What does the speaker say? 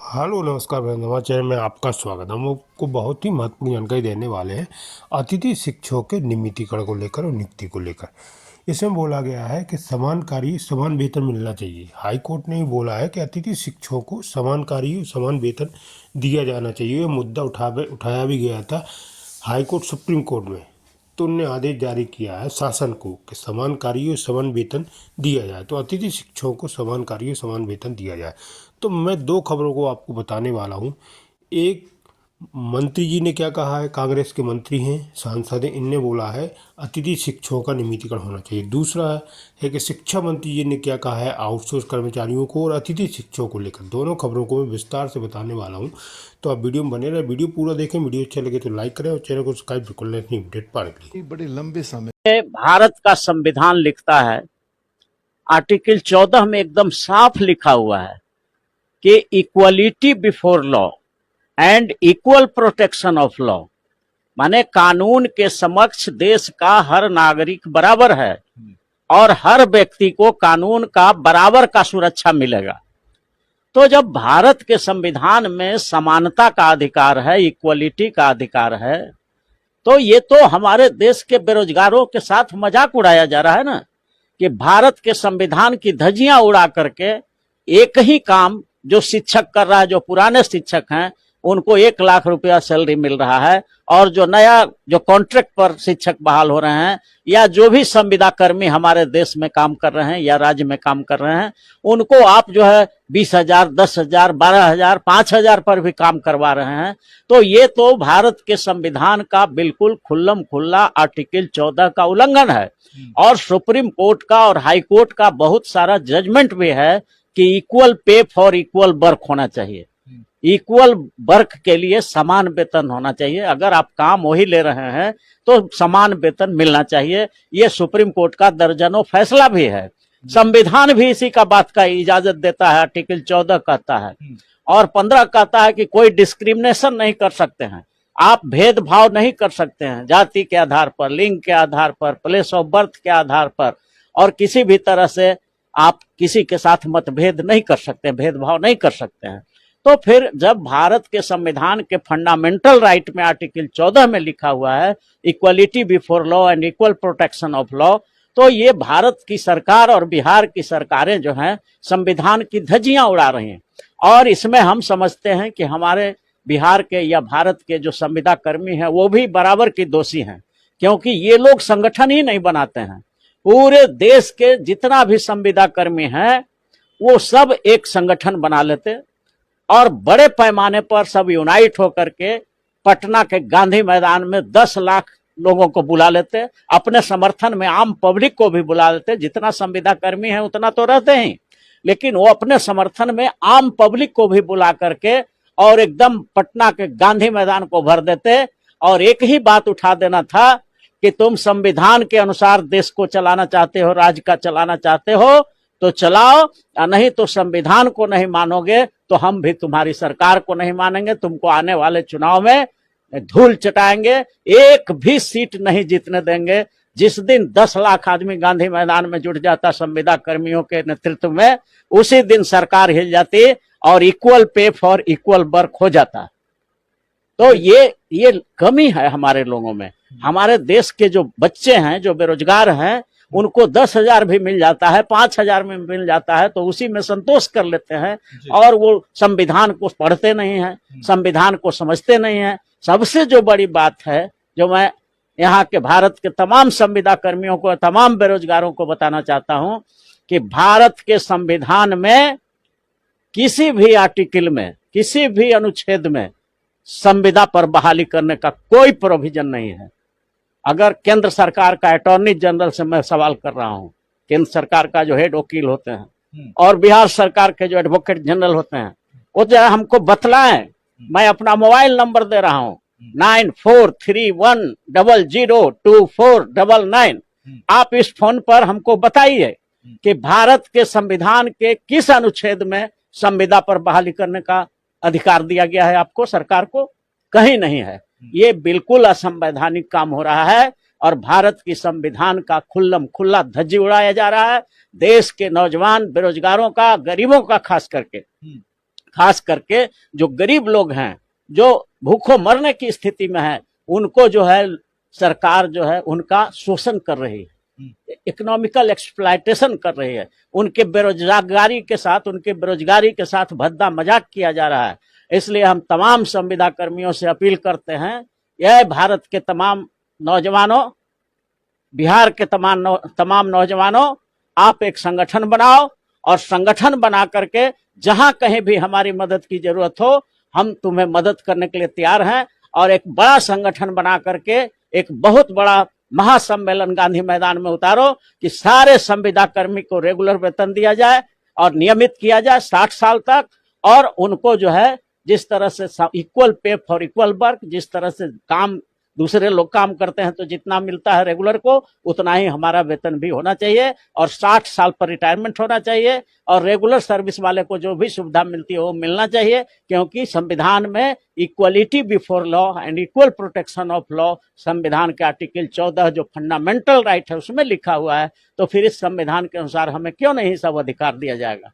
Hello नमस्कार भाई, हमारे चैनल में आपका स्वागत है। हम आपको बहुत ही महत्वपूर्ण जानकारी देने वाले हैं अतिथि शिक्षकों के नियमितीकरण को लेकर और नियुक्ति को लेकर। इसमें बोला गया है कि समान कार्य समान वेतन मिलना चाहिए। हाई कोर्ट ने ही बोला है कि अतिथि शिक्षकों को समान कार्य समान वेतन दिया जाना चाहिए। ये मुद्दा उठाया भी गया था हाई कोर्ट सुप्रीम कोर्ट में। तो उनने आदेश जारी किया है शासन को कि समान कार्य समान वेतन दिया जाए। तो अतिथि शिक्षकों को समान कार्य समान वेतन दिया जाए। तो मैं दो खबरों को आपको बताने वाला हूँ। एक, मंत्री जी ने क्या कहा है, कांग्रेस के मंत्री हैं, सांसद हैं, इनने बोला है अतिथि शिक्षकों का नियमितीकरण होना चाहिए। दूसरा है कि शिक्षा मंत्री जी ने क्या कहा है आउटसोर्स कर्मचारियों को और अतिथि शिक्षकों को लेकर। दोनों खबरों को मैं विस्तार से बताने वाला हूँ, तो आप वीडियो में बने रहे। वीडियो पूरा देखें, वीडियो अच्छा लगे तो लाइक करें और चैनल को सब्सक्राइब बिल्कुल नहीं अपडेट पाने के लिए। बड़े लंबे समय भारत का संविधान लिखता है, आर्टिकल 14 में एकदम साफ लिखा हुआ है कि equality before law and equal protection of law, माने कानून के समक्ष देश का हर नागरिक बराबर है और हर व्यक्ति को कानून का बराबर का सुरक्षा मिलेगा। तो जब भारत के संविधान में समानता का अधिकार है, इक्वलिटी का अधिकार है, तो ये तो हमारे देश के बेरोजगारों के साथ मजाक उड़ाया जा रहा है ना, कि भारत के संविधान की धज्जियां उड़ा करके एक ही काम जो शिक्षक कर रहा है, जो पुराने शिक्षक हैं उनको 1 लाख रुपया सैलरी मिल रहा है, और जो नया जो कॉन्ट्रैक्ट पर शिक्षक बहाल हो रहे हैं या जो भी संविदा कर्मी हमारे देश में काम कर रहे हैं या राज्य में काम कर रहे हैं, उनको आप जो है 20,000, 10,000, 12,000, 5,000 पर भी काम करवा रहे हैं। तो ये तो भारत के संविधान का बिल्कुल खुल्लम खुल्ला आर्टिकल 14 का उल्लंघन है। और सुप्रीम कोर्ट का और हाई कोर्ट का बहुत सारा जजमेंट भी है कि equal pay for equal work होना चाहिए। इक्वल वर्क के लिए समान वेतन होना चाहिए। अगर आप काम वही ले रहे हैं तो समान वेतन मिलना चाहिए। ये सुप्रीम कोर्ट का दर्जनों फैसला भी है। संविधान भी इसी का बात का इजाजत देता है। आर्टिकल 14 कहता है और 15 कहता है कि कोई डिस्क्रिमिनेशन नहीं कर सकते हैं, आप भेदभाव नहीं कर सकते हैं जाति के आधार पर, लिंग के आधार पर, प्लेस ऑफ बर्थ के आधार पर, और किसी भी तरह से आप किसी के साथ मतभेद नहीं कर सकते, भेदभाव नहीं कर सकते हैं। तो फिर जब भारत के संविधान के फंडामेंटल राइट में आर्टिकल 14 में लिखा हुआ है equality before law and equal protection of law, तो ये भारत की सरकार और बिहार की सरकारें जो हैं संविधान की धज्जियां उड़ा रही हैं। और इसमें हम समझते हैं कि हमारे बिहार के या भारत के जो संविदा कर्मी हैं वो भी बराबर की दोषी हैं, क्योंकि ये लोग संगठन ही नहीं बनाते हैं। पूरे देश के जितना भी संविदा कर्मी हैं वो सब एक संगठन बना लेते और बड़े पैमाने पर सब यूनाइट होकर के पटना के गांधी मैदान में 10 लाख लोगों को बुला लेते, अपने समर्थन में आम पब्लिक को भी बुला लेते। जितना संविदा कर्मी है उतना तो रहते ही, लेकिन वो अपने समर्थन में आम पब्लिक को भी बुला करके और एकदम पटना के गांधी मैदान को भर देते। और एक ही बात उठा देना था कि तुम संविधान के अनुसार देश को चलाना चाहते हो, राज्य का चलाना चाहते हो तो चलाओ, नहीं तो संविधान को नहीं मानोगे तो हम भी तुम्हारी सरकार को नहीं मानेंगे, तुमको आने वाले चुनाव में धूल चटाएंगे, एक भी सीट नहीं जीतने देंगे। जिस दिन 10 लाख आदमी गांधी मैदान में जुट जाता संविदा कर्मियों के नेतृत्व में, उसी दिन सरकार हिल जाती और equal pay for equal work हो जाता। तो ये कमी है हमारे लोगों में। हमारे देश के जो बच्चे हैं जो बेरोजगार हैं उनको 10,000 भी मिल जाता है, 5,000 में मिल जाता है तो उसी में संतोष कर लेते हैं और वो संविधान को पढ़ते नहीं हैं, संविधान को समझते नहीं हैं। सबसे जो बड़ी बात है जो मैं यहाँ के भारत के तमाम संविदा कर्मियों को, तमाम बेरोजगारों को बताना चाहता हूं कि भारत के संविधान में किसी भी आर्टिकल में, किसी भी अनुच्छेद में संविदा पर बहाली करने का कोई प्रोविजन नहीं है। अगर केंद्र सरकार का अटॉर्नी जनरल से मैं सवाल कर रहा हूं, केंद्र सरकार का जो हेड वकील होते हैं और बिहार सरकार के जो एडवोकेट जनरल होते हैं, वो जरा हमको बतलाएं। मैं अपना मोबाइल नंबर दे रहा हूं 9431002499। आप इस फोन पर हमको बताइए कि भारत के संविधान के किस अनुच्छेद में संविदा पर बहाली करने का अधिकार दिया गया है आपको, सरकार को? कहीं नहीं है। ये बिल्कुल असंवैधानिक काम हो रहा है और भारत की संविधान का खुल्लम खुल्ला धज्जी उड़ाया जा रहा है। देश के नौजवान बेरोजगारों का, गरीबों का खास करके खास करके जो गरीब लोग हैं, जो भूखों मरने की स्थिति में है, उनको जो है सरकार जो है उनका शोषण कर रही है, इकोनॉमिकल एक्सप्लॉयटेशन कर रही है, उनके बेरोजगारी के साथ भद्दा मजाक किया जा रहा है। इसलिए हम तमाम संविदा कर्मियों से अपील करते हैं, यह भारत के तमाम नौजवानों, बिहार के तमाम नौजवानों, आप एक संगठन बनाओ और संगठन बना करके जहां कहीं भी हमारी मदद की जरूरत हो, हम तुम्हें मदद करने के लिए तैयार हैं। और एक बड़ा संगठन बना करके एक बहुत बड़ा महासम्मेलन गांधी मैदान में उतारो कि सारे संविदा कर्मी को रेगुलर वेतन दिया जाए और नियमित किया जाए 60 साल तक, और उनको जो है जिस तरह से equal pay for equal work, जिस तरह से काम दूसरे लोग काम करते हैं तो जितना मिलता है रेगुलर को उतना ही हमारा वेतन भी होना चाहिए, और 60 साल पर रिटायरमेंट होना चाहिए, और रेगुलर सर्विस वाले को जो भी सुविधा मिलती है वो मिलना चाहिए, क्योंकि संविधान में equality before law and equal protection of law, संविधान के आर्टिकल 14 जो फंडामेंटल राइट है उसमें लिखा हुआ है। तो फिर इस संविधान के अनुसार हमें क्यों नहीं सब अधिकार दिया जाएगा।